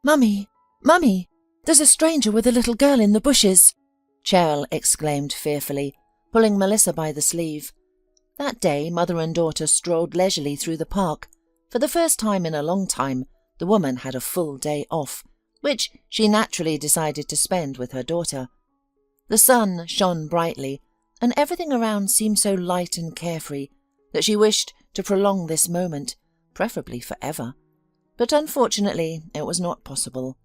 "Mummy, Mummy, there's a stranger with a little girl in the bushes," Cheryl exclaimed fearfully, pulling Melissa by the sleeve. That day, mother and daughter strolled leisurely through the park. For the first time in a long time, the woman had a full day off, which she naturally decided to spend with her daughter. The sun shone brightly, and everything around seemed so light and carefree that she wished to prolong this moment, preferably forever. But unfortunately, it was not possible.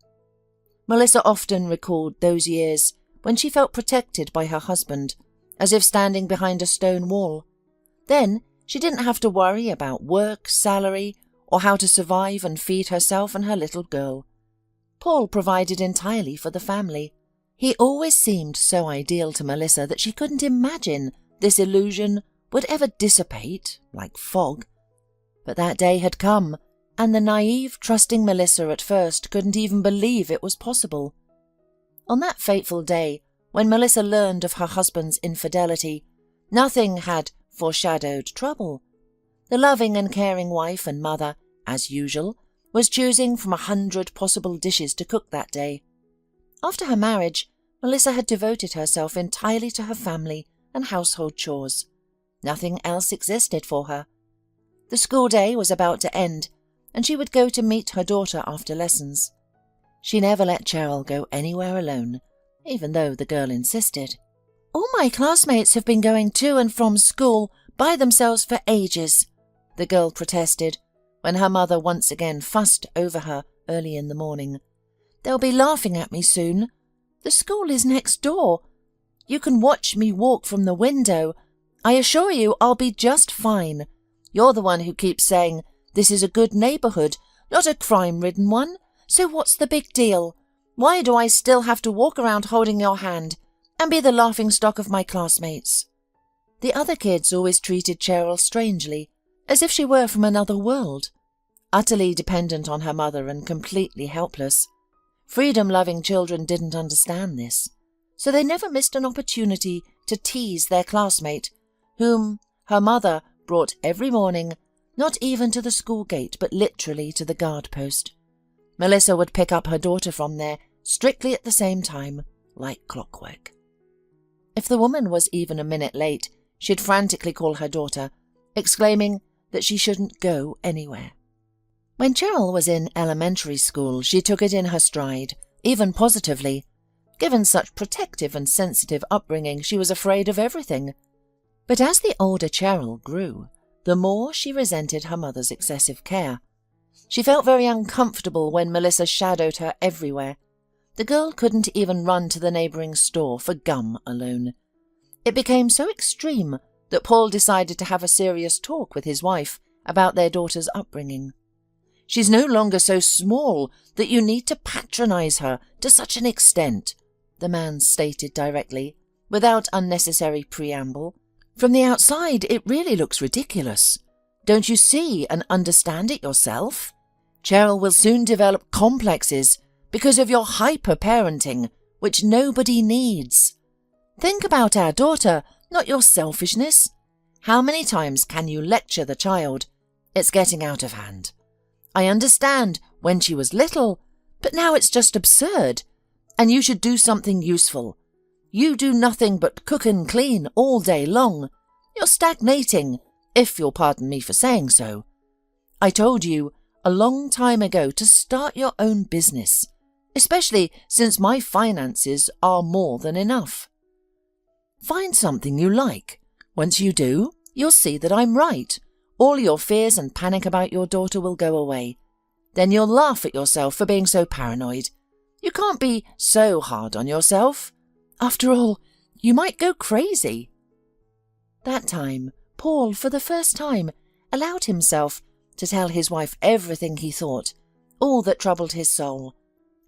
Melissa often recalled those years when she felt protected by her husband, as if standing behind a stone wall. Then she didn't have to worry about work, salary, or how to survive and feed herself and her little girl. Paul provided entirely for the family. He always seemed so ideal to Melissa that she couldn't imagine this illusion would ever dissipate like fog. But that day had come, and the naive, trusting Melissa at first couldn't even believe it was possible. On that fateful day, when Melissa learned of her husband's infidelity, nothing had foreshadowed trouble. The loving and caring wife and mother, as usual, was choosing from 100 possible dishes to cook that day. After her marriage, Melissa had devoted herself entirely to her family and household chores. Nothing else existed for her. The school day was about to end, and she would go to meet her daughter after lessons. She never let Cheryl go anywhere alone, even though the girl insisted. "All my classmates have been going to and from school by themselves for ages," the girl protested, when her mother once again fussed over her early in the morning. "They'll be laughing at me soon. The school is next door. You can watch me walk from the window. I assure you I'll be just fine. You're the one who keeps saying this is a good neighborhood, not a crime-ridden one. So what's the big deal? Why do I still have to walk around holding your hand and be the laughingstock of my classmates?" The other kids always treated Cheryl strangely, as if she were from another world, utterly dependent on her mother and completely helpless. Freedom-loving children didn't understand this, so they never missed an opportunity to tease their classmate, whom her mother brought every morning, not even to the school gate, but literally to the guard post. Melissa would pick up her daughter from there, strictly at the same time, like clockwork. If the woman was even a minute late, she'd frantically call her daughter, exclaiming that she shouldn't go anywhere. When Cheryl was in elementary school, she took it in her stride, even positively. Given such protective and sensitive upbringing, she was afraid of everything. But as the older Cheryl grew, the more she resented her mother's excessive care. She felt very uncomfortable when Melissa shadowed her everywhere. The girl couldn't even run to the neighbouring store for gum alone. It became so extreme that Paul decided to have a serious talk with his wife about their daughter's upbringing. "She's no longer so small that you need to patronize her to such an extent," the man stated directly, without unnecessary preamble. "From the outside, it really looks ridiculous. Don't you see and understand it yourself? Cheryl will soon develop complexes because of your hyper-parenting, which nobody needs. Think about our daughter, not your selfishness. How many times can you lecture the child? It's getting out of hand. I understand when she was little, but now it's just absurd. And you should do something useful. You do nothing but cook and clean all day long. You're stagnating, if you'll pardon me for saying so. I told you a long time ago to start your own business, especially since my finances are more than enough. Find something you like. Once you do, you'll see that I'm right. All your fears and panic about your daughter will go away. Then you'll laugh at yourself for being so paranoid. You can't be so hard on yourself. After all, you might go crazy." That time, Paul, for the first time, allowed himself to tell his wife everything he thought, all that troubled his soul.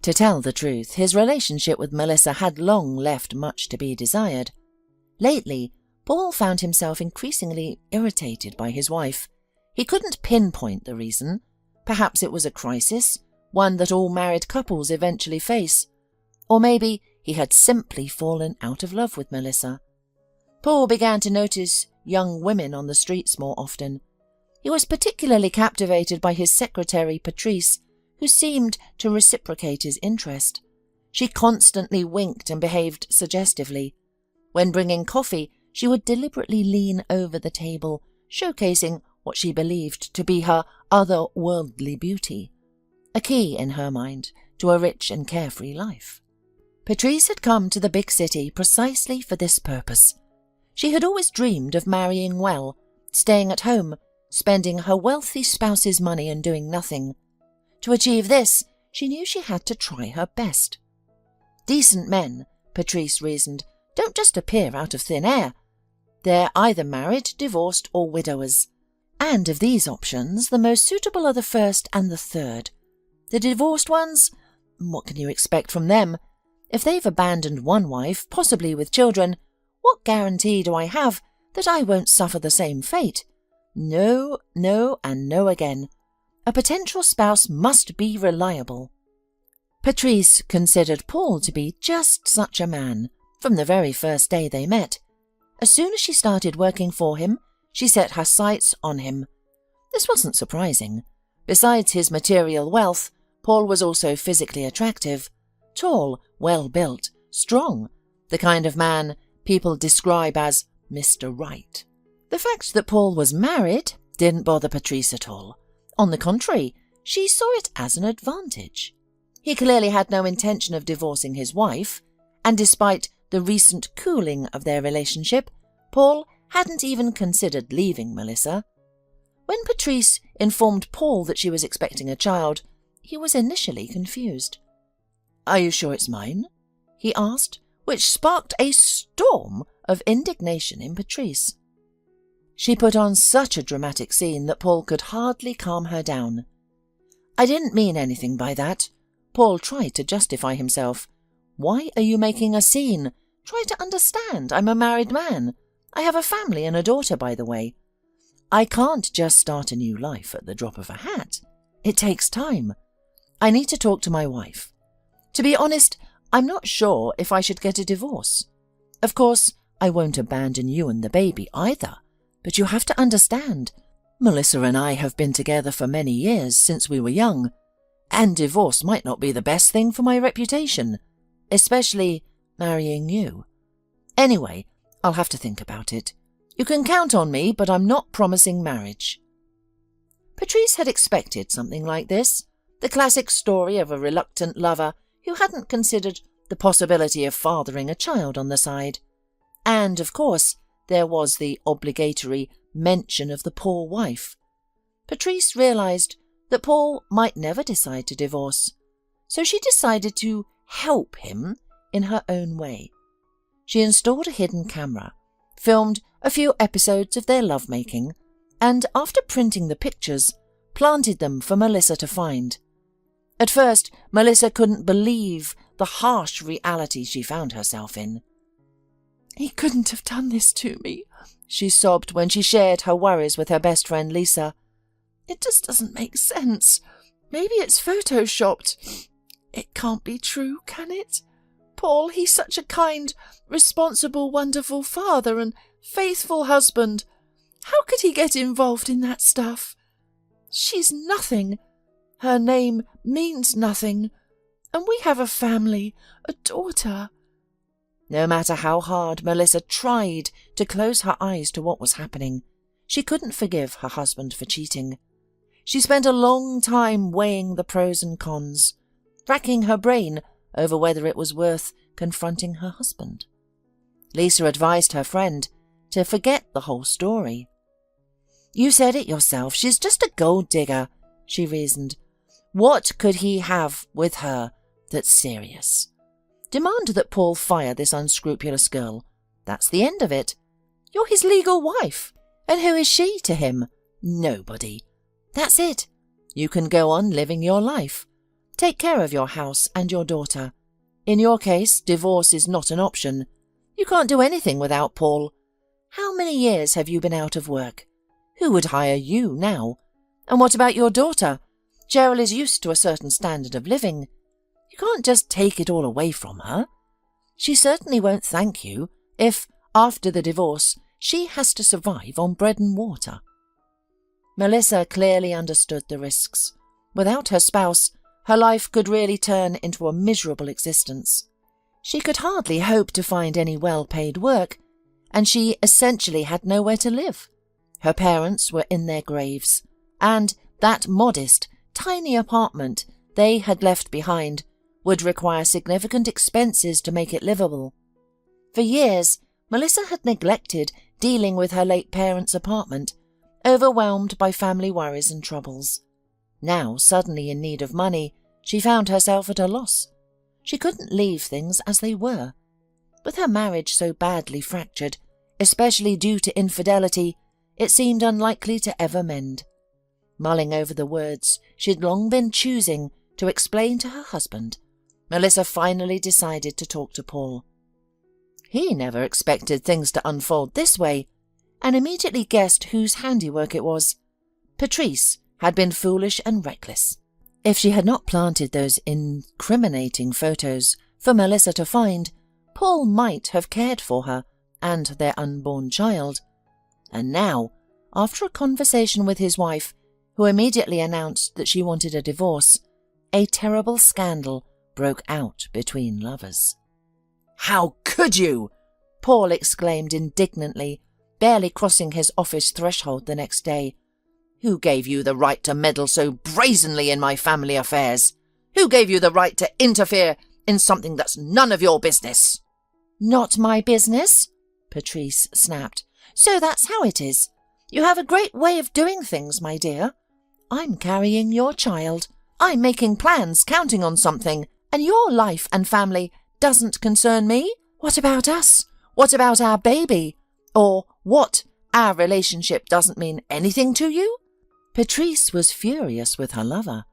To tell the truth, his relationship with Melissa had long left much to be desired. Lately, Paul found himself increasingly irritated by his wife. He couldn't pinpoint the reason. Perhaps it was a crisis, one that all married couples eventually face. Or maybe he had simply fallen out of love with Melissa. Paul began to notice young women on the streets more often. He was particularly captivated by his secretary, Patrice, who seemed to reciprocate his interest. She constantly winked and behaved suggestively. When bringing coffee, she would deliberately lean over the table, showcasing what she believed to be her otherworldly beauty, a key in her mind to a rich and carefree life. Patrice had come to the big city precisely for this purpose. She had always dreamed of marrying well, staying at home, spending her wealthy spouse's money and doing nothing. To achieve this, she knew she had to try her best. Decent men, Patrice reasoned, don't just appear out of thin air. They're either married, divorced, or widowers. And of these options, the most suitable are the first and the third. The divorced ones? What can you expect from them? If they've abandoned one wife, possibly with children, what guarantee do I have that I won't suffer the same fate? No, no, and no again. A potential spouse must be reliable. Patrice considered Paul to be just such a man from the very first day they met. As soon as she started working for him, she set her sights on him. This wasn't surprising. Besides his material wealth, Paul was also physically attractive. Tall, well-built, strong, the kind of man people describe as Mr. Right. The fact that Paul was married didn't bother Patrice at all. On the contrary, she saw it as an advantage. He clearly had no intention of divorcing his wife, and despite the recent cooling of their relationship, Paul hadn't even considered leaving Melissa. When Patrice informed Paul that she was expecting a child, he was initially confused. "Are you sure it's mine?" he asked, which sparked a storm of indignation in Patrice. She put on such a dramatic scene that Paul could hardly calm her down. "I didn't mean anything by that." Paul tried to justify himself. "Why are you making a scene? Try to understand. I'm a married man. I have a family and a daughter, by the way. I can't just start a new life at the drop of a hat. It takes time. I need to talk to my wife. To be honest, I'm not sure if I should get a divorce. Of course, I won't abandon you and the baby either, but you have to understand, Melissa and I have been together for many years since we were young, and divorce might not be the best thing for my reputation, especially marrying you. Anyway, I'll have to think about it. You can count on me, but I'm not promising marriage." Patrice had expected something like this, the classic story of a reluctant lover who hadn't considered the possibility of fathering a child on the side. And, of course, there was the obligatory mention of the poor wife. Patrice realized that Paul might never decide to divorce, so she decided to help him in her own way. She installed a hidden camera, filmed a few episodes of their lovemaking, and after printing the pictures, planted them for Melissa to find. At first, Melissa couldn't believe the harsh reality she found herself in. "He couldn't have done this to me," she sobbed when she shared her worries with her best friend Lisa. "It just doesn't make sense. Maybe it's photoshopped. It can't be true, can it? Paul, he's such a kind, responsible, wonderful father and faithful husband. How could he get involved in that stuff? She's nothing. Her name means nothing. And we have a family, a daughter." No matter how hard Melissa tried to close her eyes to what was happening, she couldn't forgive her husband for cheating. She spent a long time weighing the pros and cons, racking her brain over whether it was worth confronting her husband. Lisa advised her friend to forget the whole story. "You said it yourself, she's just a gold digger," she reasoned. "What could he have with her that's serious? Demand that Paul fire this unscrupulous girl. That's the end of it. You're his legal wife, and who is she to him? Nobody. That's it. You can go on living your life. Take care of your house and your daughter. In your case, divorce is not an option. You can't do anything without Paul. How many years have you been out of work? Who would hire you now? And what about your daughter? Cheryl is used to a certain standard of living. You can't just take it all away from her. She certainly won't thank you if, after the divorce, she has to survive on bread and water." Melissa clearly understood the risks. Without her spouse, her life could really turn into a miserable existence. She could hardly hope to find any well-paid work, and she essentially had nowhere to live. Her parents were in their graves, and that modest, tiny apartment they had left behind would require significant expenses to make it livable. For years, Melissa had neglected dealing with her late parents' apartment, overwhelmed by family worries and troubles. Now, suddenly in need of money, she found herself at a loss. She couldn't leave things as they were. With her marriage so badly fractured, especially due to infidelity, it seemed unlikely to ever mend. Mulling over the words she'd long been choosing to explain to her husband, Melissa finally decided to talk to Paul. He never expected things to unfold this way, and immediately guessed whose handiwork it was. Patrice had been foolish and reckless. If she had not planted those incriminating photos for Melissa to find, Paul might have cared for her and their unborn child. And now, after a conversation with his wife, who immediately announced that she wanted a divorce, a terrible scandal broke out between lovers. "How could you?" Paul exclaimed indignantly, barely crossing his office threshold the next day. "Who gave you the right to meddle so brazenly in my family affairs? Who gave you the right to interfere in something that's none of your business?" "Not my business?" Patrice snapped. "So that's how it is. You have a great way of doing things, my dear. I'm carrying your child. I'm making plans, counting on something, and your life and family doesn't concern me. What about us? What about our baby? Or what? Our relationship doesn't mean anything to you?" Patrice was furious with her lover.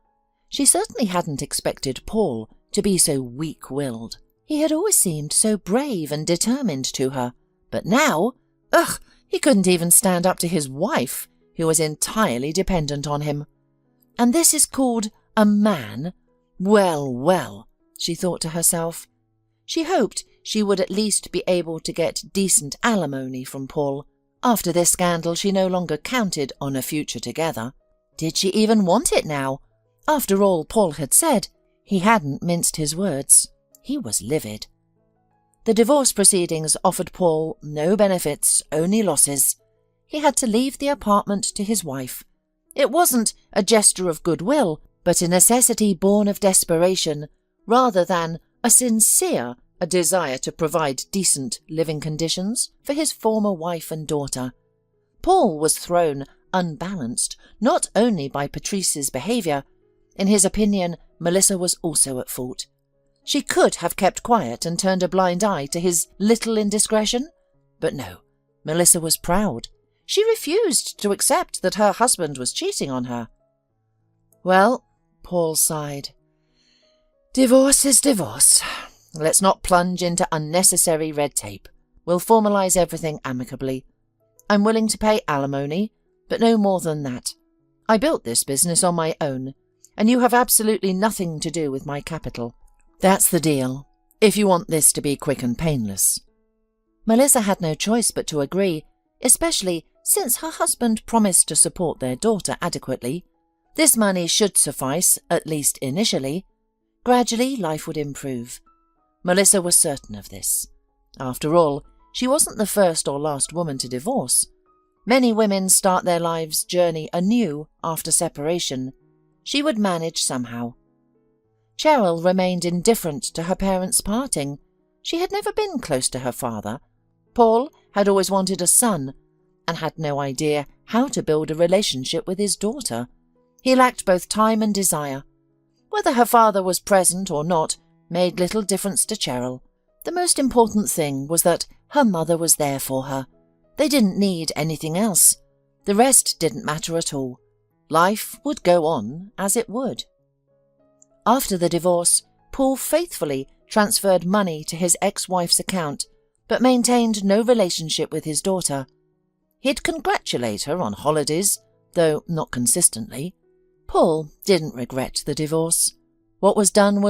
She certainly hadn't expected Paul to be so weak-willed. He had always seemed so brave and determined to her, but now, he couldn't even stand up to his wife, who was entirely dependent on him. And this is called a man? Well, well, she thought to herself. She hoped she would at least be able to get decent alimony from Paul. After this scandal, she no longer counted on a future together. Did she even want it now? After all Paul had said, he hadn't minced his words. He was livid. The divorce proceedings offered Paul no benefits, only losses. He had to leave the apartment to his wife. It wasn't a gesture of goodwill, but a necessity born of desperation, rather than a sincere desire to provide decent living conditions for his former wife and daughter. Paul was thrown unbalanced, not only by Patrice's behaviour. In his opinion, Melissa was also at fault. She could have kept quiet and turned a blind eye to his little indiscretion. But no, Melissa was proud. She refused to accept that her husband was cheating on her. "Well," Paul sighed, "divorce is divorce. Let's not plunge into unnecessary red tape. We'll formalise everything amicably. I'm willing to pay alimony, but no more than that. I built this business on my own, and you have absolutely nothing to do with my capital. That's the deal, if you want this to be quick and painless." Melissa had no choice but to agree, especially since her husband promised to support their daughter adequately. This money should suffice, at least initially. Gradually, life would improve. Melissa was certain of this. After all, she wasn't the first or last woman to divorce. Many women start their lives' journey anew after separation. She would manage somehow. Cheryl remained indifferent to her parents' parting. She had never been close to her father. Paul had always wanted a son, and had no idea how to build a relationship with his daughter. He lacked both time and desire. Whether her father was present or not made little difference to Cheryl. The most important thing was that her mother was there for her. They didn't need anything else. The rest didn't matter at all. Life would go on as it would. After the divorce, Paul faithfully transferred money to his ex-wife's account, but maintained no relationship with his daughter. He'd congratulate her on holidays, though not consistently. Paul didn't regret the divorce. What was done,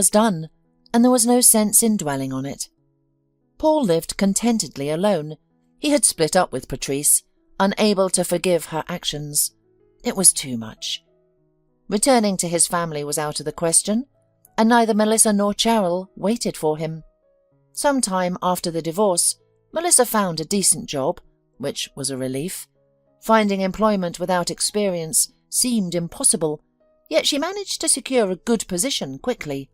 and there was no sense in dwelling on it. Paul lived contentedly alone. He had split up with Patrice, unable to forgive her actions. It was too much. Returning to his family was out of the question, and neither Melissa nor Cheryl waited for him. Some time after the divorce, Melissa found a decent job, which was a relief. Finding employment without experience seemed impossible, yet she managed to secure a good position quickly.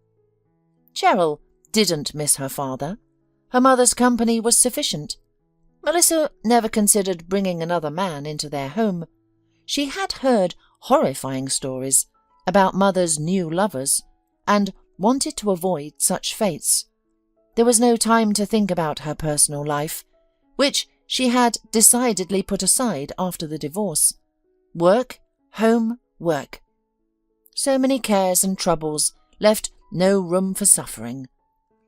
Cheryl didn't miss her father. Her mother's company was sufficient. Melissa never considered bringing another man into their home. She had heard horrifying stories about mother's new lovers and wanted to avoid such fates. There was no time to think about her personal life, which she had decidedly put aside after the divorce. Work, home, work. So many cares and troubles left no room for suffering.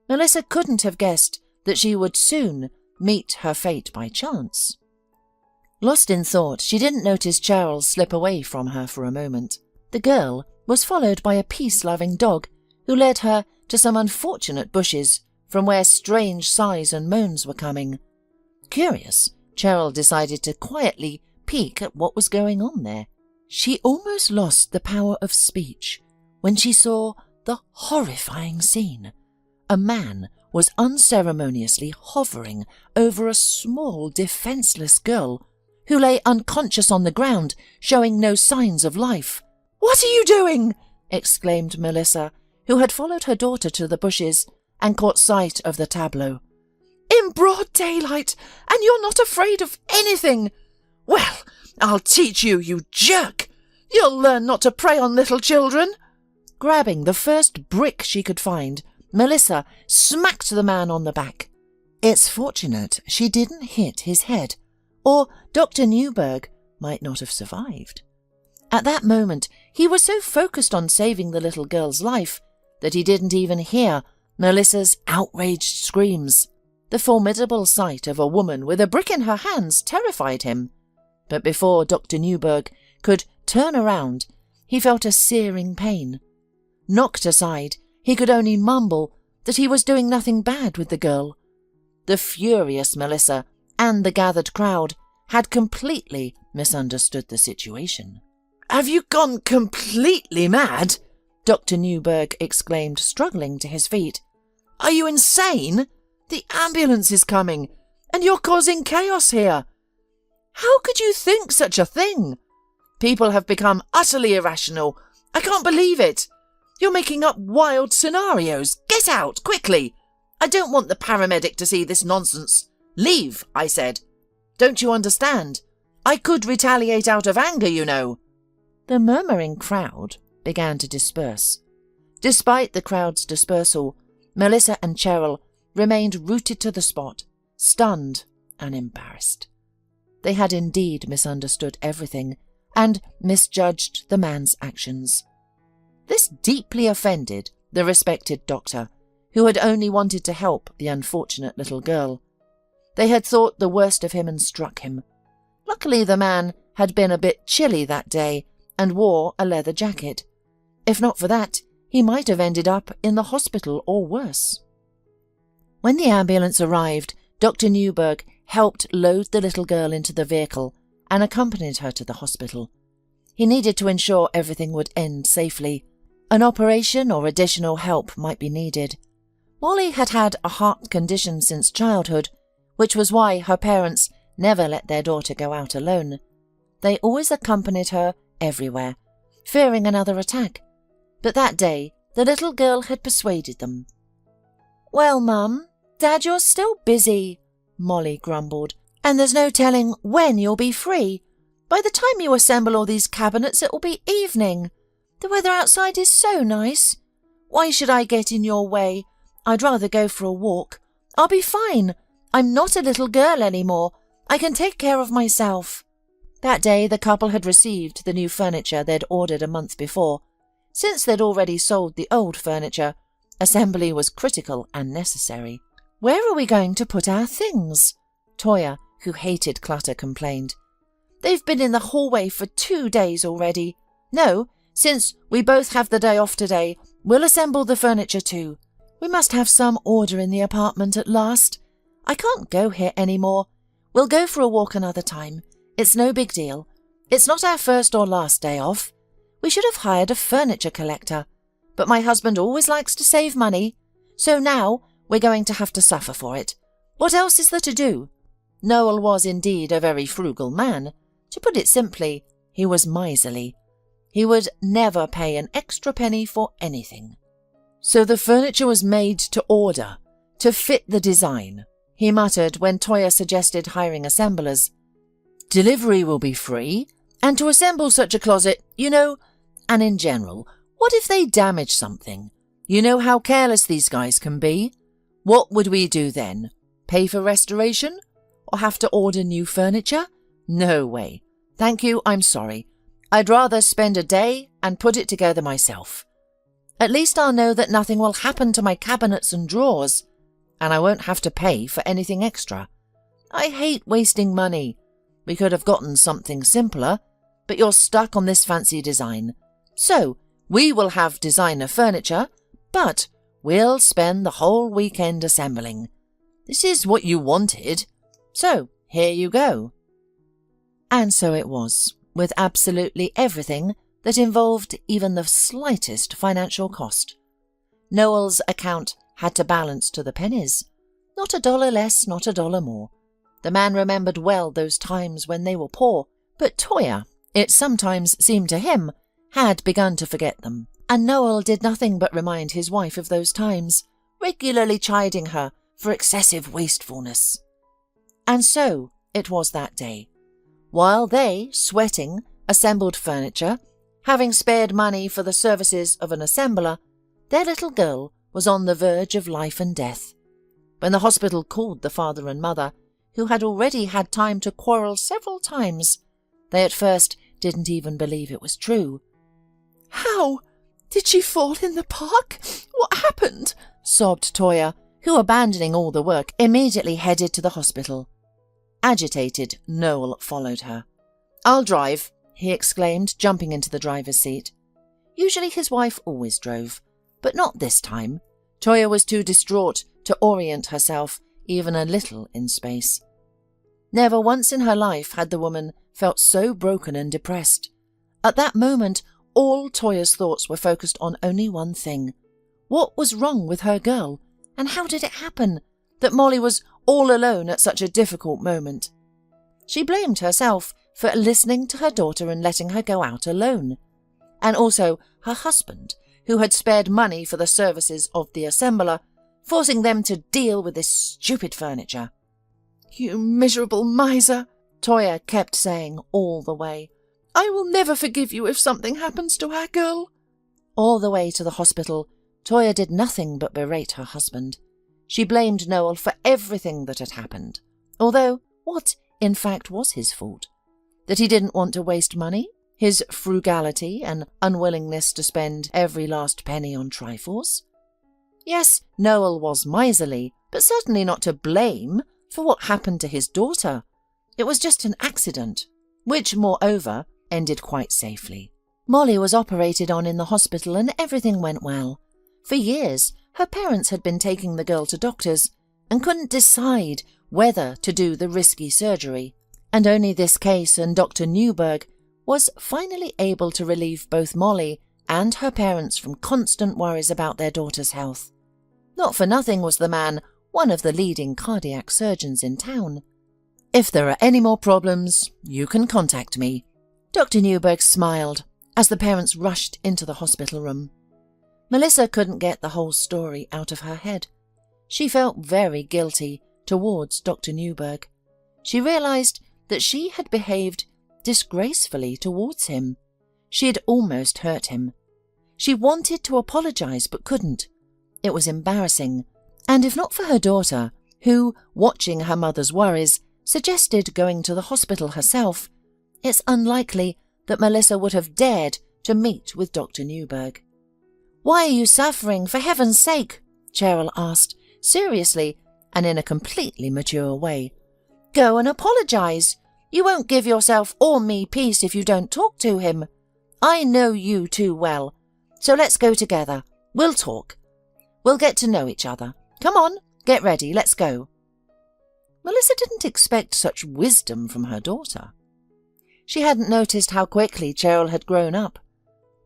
Melissa couldn't have guessed that she would soon meet her fate by chance. Lost in thought, she didn't notice Cheryl slip away from her for a moment. The girl was followed by a peace-loving dog who led her to some unfortunate bushes from where strange sighs and moans were coming. Curious, Cheryl decided to quietly peek at what was going on there. She almost lost the power of speech when she saw the horrifying scene. A man was unceremoniously hovering over a small, defenseless girl who lay unconscious on the ground, showing no signs of life. "What are you doing?" exclaimed Melissa, who had followed her daughter to the bushes and caught sight of the tableau. "In broad daylight, and you're not afraid of anything! Well, I'll teach you, you jerk! You'll learn not to prey on little children!" Grabbing the first brick she could find, Melissa smacked the man on the back. It's fortunate she didn't hit his head, or Dr. Newberg might not have survived. At that moment, he was so focused on saving the little girl's life that he didn't even hear Melissa's outraged screams. The formidable sight of a woman with a brick in her hands terrified him. But before Dr. Newberg could turn around, he felt a searing pain. Knocked aside, he could only mumble that he was doing nothing bad with the girl. The furious Melissa and the gathered crowd had completely misunderstood the situation. "Have you gone completely mad?" Dr. Newberg exclaimed, struggling to his feet. "Are you insane? The ambulance is coming, and you're causing chaos here. How could you think such a thing? People have become utterly irrational. I can't believe it. You're making up wild scenarios. Get out, quickly. I don't want the paramedic to see this nonsense. Leave, I said. Don't you understand? I could retaliate out of anger, you know." The murmuring crowd began to disperse. Despite the crowd's dispersal, Melissa and Cheryl remained rooted to the spot, stunned and embarrassed. They had indeed misunderstood everything and misjudged the man's actions. This deeply offended the respected doctor, who had only wanted to help the unfortunate little girl. They had thought the worst of him and struck him. Luckily, the man had been a bit chilly that day and wore a leather jacket. If not for that, he might have ended up in the hospital or worse. When the ambulance arrived, Dr. Newberg helped load the little girl into the vehicle and accompanied her to the hospital. He needed to ensure everything would end safely. An operation or additional help might be needed. Molly had had a heart condition since childhood, which was why her parents never let their daughter go out alone. They always accompanied her everywhere, fearing another attack. But that day, the little girl had persuaded them. "Well, Mum, Dad, you're still busy," Molly grumbled, "and there's no telling when you'll be free. By the time you assemble all these cabinets, it will be evening. The weather outside is so nice. Why should I get in your way? I'd rather go for a walk. I'll be fine. I'm not a little girl anymore. I can take care of myself." That day, the couple had received the new furniture they'd ordered a month before. Since they'd already sold the old furniture, assembly was critical and necessary. "Where are we going to put our things?" Toya, who hated clutter, complained. "They've been in the hallway for 2 days already. No, since we both have the day off today, we'll assemble the furniture too. We must have some order in the apartment at last. I can't go here any more. We'll go for a walk another time. It's no big deal. It's not our first or last day off. We should have hired a furniture collector, but my husband always likes to save money, so now we're going to have to suffer for it. What else is there to do?" Noel was indeed a very frugal man. To put it simply, he was miserly. He would never pay an extra penny for anything. "So the furniture was made to order, to fit the design," he muttered when Toyah suggested hiring assemblers. "Delivery will be free, and to assemble such a closet, and in general, what if they damage something? You know how careless these guys can be. What would we do then? Pay for restoration? Or have to order new furniture? No way. Thank you, I'm sorry. I'd rather spend a day and put it together myself. At least I'll know that nothing will happen to my cabinets and drawers, and I won't have to pay for anything extra. I hate wasting money. We could have gotten something simpler, but you're stuck on this fancy design. So, we will have designer furniture, but we'll spend the whole weekend assembling. This is what you wanted, so here you go." And so it was, with absolutely everything that involved even the slightest financial cost. Noel's account had to balance to the pennies. Not $1 less, not $1 more. The man remembered well those times when they were poor, but Toyah, it sometimes seemed to him, had begun to forget them. And Noel did nothing but remind his wife of those times, regularly chiding her for excessive wastefulness. And so it was that day. While they, sweating, assembled furniture, having spared money for the services of an assembler, their little girl was on the verge of life and death. When the hospital called the father and mother, who had already had time to quarrel several times, they at first didn't even believe it was true. "How? Did she fall in the park? What happened?" sobbed Toyah, who, abandoning all the work, immediately headed to the hospital. Agitated, Noel followed her. "I'll drive," he exclaimed, jumping into the driver's seat. Usually his wife always drove, but not this time. Toyah was too distraught to orient herself even a little in space. Never once in her life had the woman felt so broken and depressed. At that moment, all Toyah's thoughts were focused on only one thing. What was wrong with her girl, and how did it happen that Molly was all alone at such a difficult moment? She blamed herself for listening to her daughter and letting her go out alone, and also her husband, who had spared money for the services of the assembler, forcing them to deal with this stupid furniture. "You miserable miser," Toyah kept saying all the way. "I will never forgive you if something happens to our girl." All the way to the hospital, Toyah did nothing but berate her husband. She blamed Noel for everything that had happened, although what, in fact, was his fault? That he didn't want to waste money? His frugality and unwillingness to spend every last penny on trifles? Yes, Noel was miserly, but certainly not to blame for what happened to his daughter. It was just an accident, which, moreover, ended quite safely. Molly was operated on in the hospital and everything went well. For years, her parents had been taking the girl to doctors and couldn't decide whether to do the risky surgery. And only this case and Dr. Newberg was finally able to relieve both Molly and her parents from constant worries about their daughter's health. Not for nothing was the man one of the leading cardiac surgeons in town. "If there are any more problems, you can contact me." Dr. Newberg smiled as the parents rushed into the hospital room. Melissa couldn't get the whole story out of her head. She felt very guilty towards Dr. Newberg. She realized that she had behaved disgracefully towards him. She had almost hurt him. She wanted to apologize but couldn't. It was embarrassing, and if not for her daughter, who, watching her mother's worries, suggested going to the hospital herself, it's unlikely that Melissa would have dared to meet with Dr. Newberg. "Why are you suffering, for heaven's sake?" Cheryl asked, seriously and in a completely mature way. "Go and apologize. You won't give yourself or me peace if you don't talk to him. I know you too well, so let's go together. We'll talk. We'll get to know each other. Come on, get ready, let's go." Melissa didn't expect such wisdom from her daughter. She hadn't noticed how quickly Cheryl had grown up.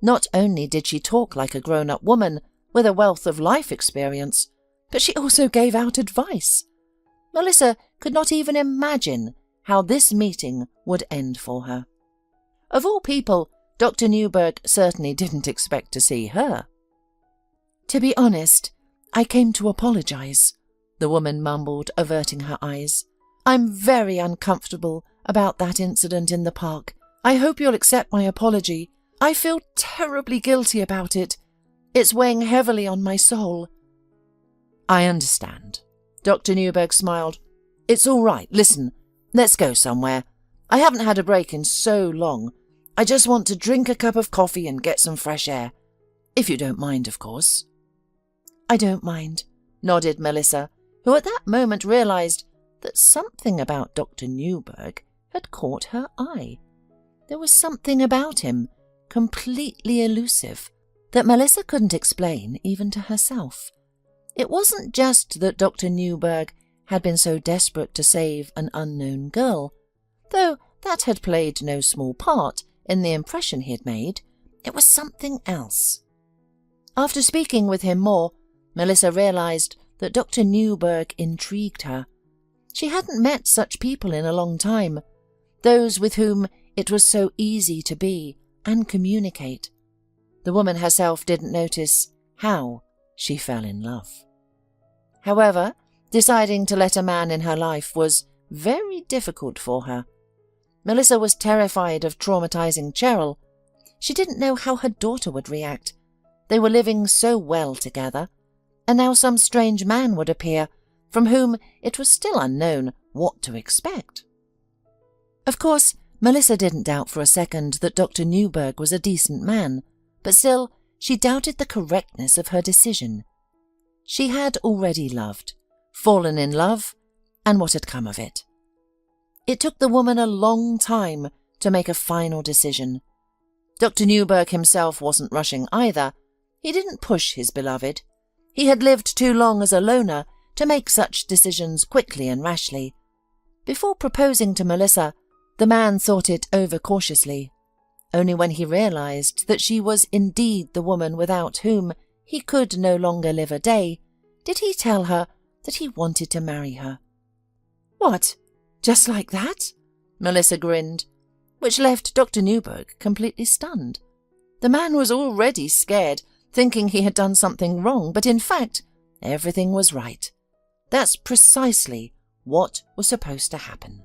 Not only did she talk like a grown-up woman with a wealth of life experience, but she also gave out advice. Melissa could not even imagine how this meeting would end for her. Of all people, Dr. Newberg certainly didn't expect to see her. "To be honest, I came to apologize," the woman mumbled, averting her eyes. "I'm very uncomfortable about that incident in the park. I hope you'll accept my apology. I feel terribly guilty about it. It's weighing heavily on my soul." "I understand." Dr. Newberg smiled. "It's all right. Listen, let's go somewhere. I haven't had a break in so long. I just want to drink a cup of coffee and get some fresh air. If you don't mind, of course." "I don't mind," nodded Melissa, who at that moment realized that something about Dr. Newberg had caught her eye. There was something about him, completely elusive, that Melissa couldn't explain even to herself. It wasn't just that Dr. Newberg had been so desperate to save an unknown girl, though that had played no small part in the impression he had made. It was something else. After speaking with him more, Melissa realized that Dr. Newberg intrigued her. She hadn't met such people in a long time, those with whom it was so easy to be and communicate. The woman herself didn't notice how she fell in love. However, deciding to let a man in her life was very difficult for her. Melissa was terrified of traumatizing Cheryl. She didn't know how her daughter would react. They were living so well together, and now some strange man would appear, from whom it was still unknown what to expect. Of course, Melissa didn't doubt for a second that Dr. Newberg was a decent man, but still she doubted the correctness of her decision. She had already loved, fallen in love, and what had come of it. It took the woman a long time to make a final decision. Dr. Newberg himself wasn't rushing either. He didn't push his beloved. He had lived too long as a loner to make such decisions quickly and rashly. Before proposing to Melissa, the man thought it over cautiously. Only when he realized that she was indeed the woman without whom he could no longer live a day, did he tell her that he wanted to marry her. "What? Just like that?" Melissa grinned, which left Dr. Newberg completely stunned. The man was already scared, thinking he had done something wrong, but in fact, everything was right. That's precisely what was supposed to happen.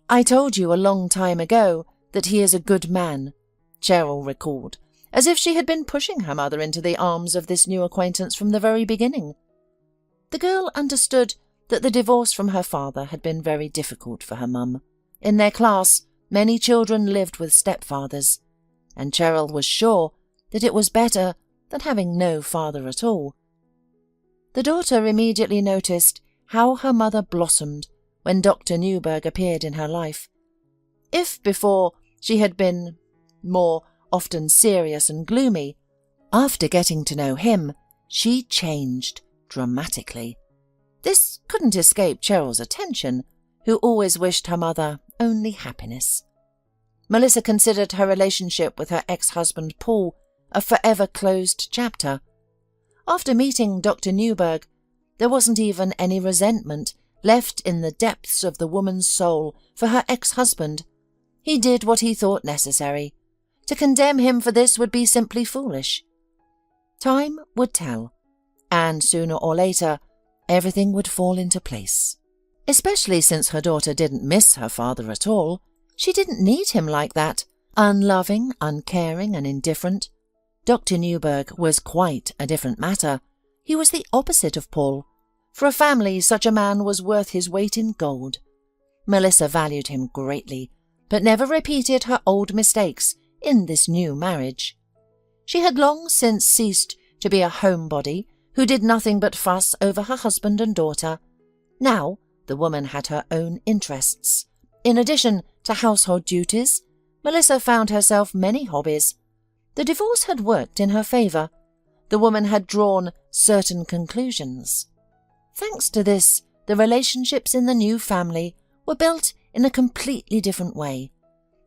"I told you a long time ago that he is a good man," Cheryl recalled, as if she had been pushing her mother into the arms of this new acquaintance from the very beginning. The girl understood that the divorce from her father had been very difficult for her mum. In their class, many children lived with stepfathers, and Cheryl was sure that it was better than having no father at all. The daughter immediately noticed how her mother blossomed when Dr. Newberg appeared in her life. If before she had been more often serious and gloomy, after getting to know him, she changed dramatically. This couldn't escape Cheryl's attention, who always wished her mother only happiness. Melissa considered her relationship with her ex-husband Paul a forever closed chapter. After meeting Dr. Newberg, there wasn't even any resentment left in the depths of the woman's soul for her ex-husband. He did what he thought necessary. To condemn him for this would be simply foolish. Time would tell, and sooner or later, everything would fall into place. Especially since her daughter didn't miss her father at all. She didn't need him like that, unloving, uncaring, and indifferent. Dr. Newberg was quite a different matter. He was the opposite of Paul. For a family, such a man was worth his weight in gold. Melissa valued him greatly, but never repeated her old mistakes in this new marriage. She had long since ceased to be a homebody who did nothing but fuss over her husband and daughter. Now the woman had her own interests. In addition to household duties, Melissa found herself many hobbies. The divorce had worked in her favour. The woman had drawn certain conclusions. Thanks to this, the relationships in the new family were built in a completely different way.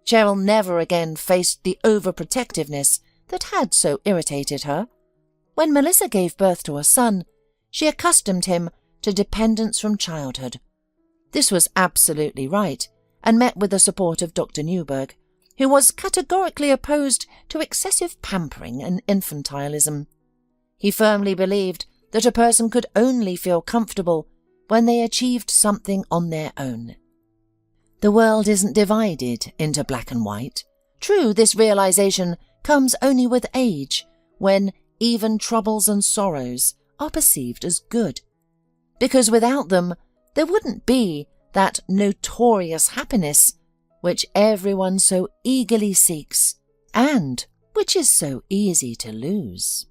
Cheryl never again faced the overprotectiveness that had so irritated her. When Melissa gave birth to a son, she accustomed him to dependence from childhood. This was absolutely right, and met with the support of Dr. Newberg, who was categorically opposed to excessive pampering and infantilism. He firmly believed that a person could only feel comfortable when they achieved something on their own. The world isn't divided into black and white. True, this realization comes only with age, when even troubles and sorrows are perceived as good. Because without them, there wouldn't be that notorious happiness which everyone so eagerly seeks, and which is so easy to lose.